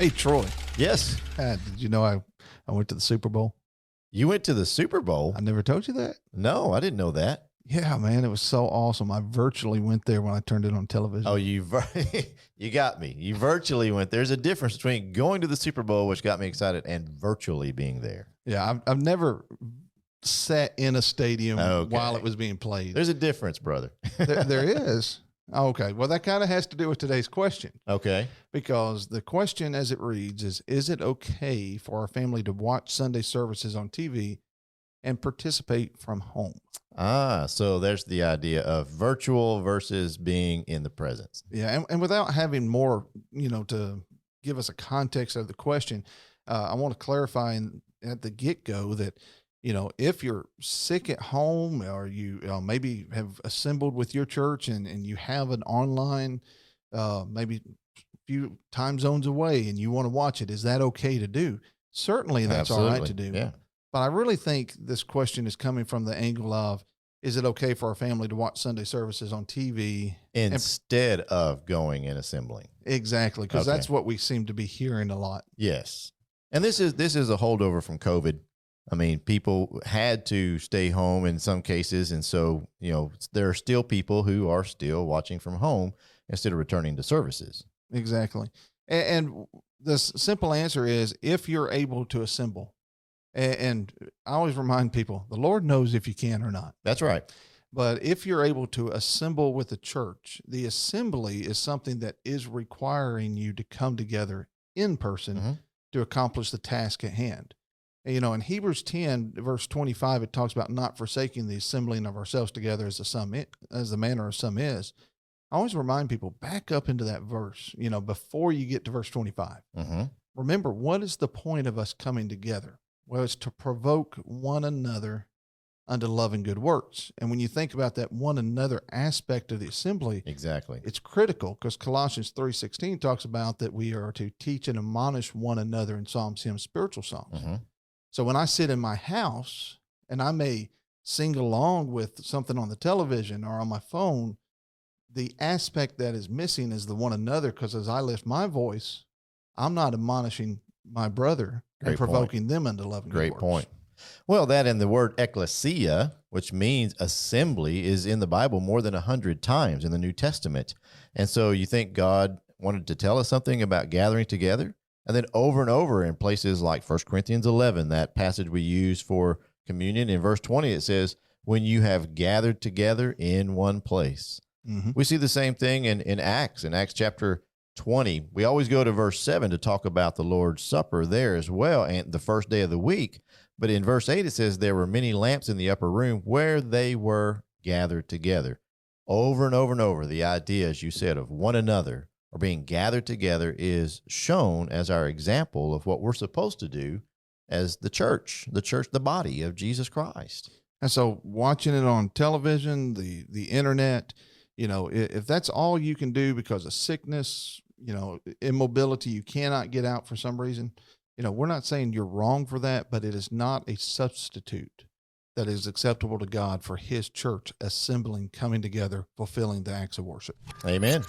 Hey, Troy, Yes. did you know I went to the Super Bowl? You went to the Super Bowl? I never told you that. No, I didn't know that. Yeah, man, it was so awesome. I virtually went there when I turned it on television. Oh, you got me. You virtually went. There's a difference between going to the Super Bowl, which got me excited, and virtually being there. Yeah, I've never sat in a stadium Okay. while it was being played. There's a difference, brother. There is. Okay, well, that kind of has to do with today's question, Okay. because the question as it reads is it okay for our family to watch Sunday services on TV and participate from home? So there's the idea of virtual versus being in the presence. Yeah, and without having more, to give us a context of the question, I want to clarify at the get-go that, if you're sick at home or you maybe have assembled with your church and you have an online, maybe a few time zones away and you want to watch it, is that okay to do? Certainly that's all right to do. Yeah. But I really think this question is coming from the angle of, is it okay for our family to watch Sunday services on TV Instead of going and assembling. Exactly, because Okay. that's what we seem to be hearing a lot. Yes. And this is a holdover from COVID. I mean, people had to stay home in some cases. And so, there are still people who are still watching from home instead of returning to services. Exactly. And the simple answer is, if you're able to assemble, and I always remind people, the Lord knows if you can or not. That's right. But if you're able to assemble with the church, the assembly is something that is requiring you to come together in person Mhm. to accomplish the task at hand. And, in Hebrews 10, verse 25, it talks about not forsaking the assembling of ourselves together as the manner of some is. I always remind people, back up into that verse, before you get to verse 25. hmm Remember, what is the point of us coming together? Well, it's to provoke one another unto love and good works. And when you think about that one another aspect of the assembly, Exactly. it's critical, because Colossians 3:16 talks about that we are to teach and admonish one another in psalms, hymns, spiritual songs. hmm So when I sit in my house and I may sing along with something on the television or on my phone, the aspect that is missing is the one another, because as I lift my voice, I'm not admonishing my brother Great and provoking them unto love and good Great works. point. Well, that and the word ecclesia, which means assembly, is in the Bible more than 100 times in the New Testament. And so you think God wanted to tell us something about gathering together? And then over and over in places like 1 Corinthians 11, that passage we use for communion, in verse 20, it says, when you have gathered together in one place. Mhm. We see the same thing in Acts chapter 20. We always go to verse 7 to talk about the Lord's Supper there as well, and the first day of the week. But in verse 8, it says there were many lamps in the upper room where they were gathered together. Over and over and over, the idea, as you said, of one another or being gathered together is shown as our example of what we're supposed to do as the church, the body of Jesus Christ. And so watching it on television, the internet, if that's all you can do because of sickness, immobility, you cannot get out for some reason, we're not saying you're wrong for that, but it is not a substitute that is acceptable to God for his church assembling, coming together, fulfilling the acts of worship. Amen.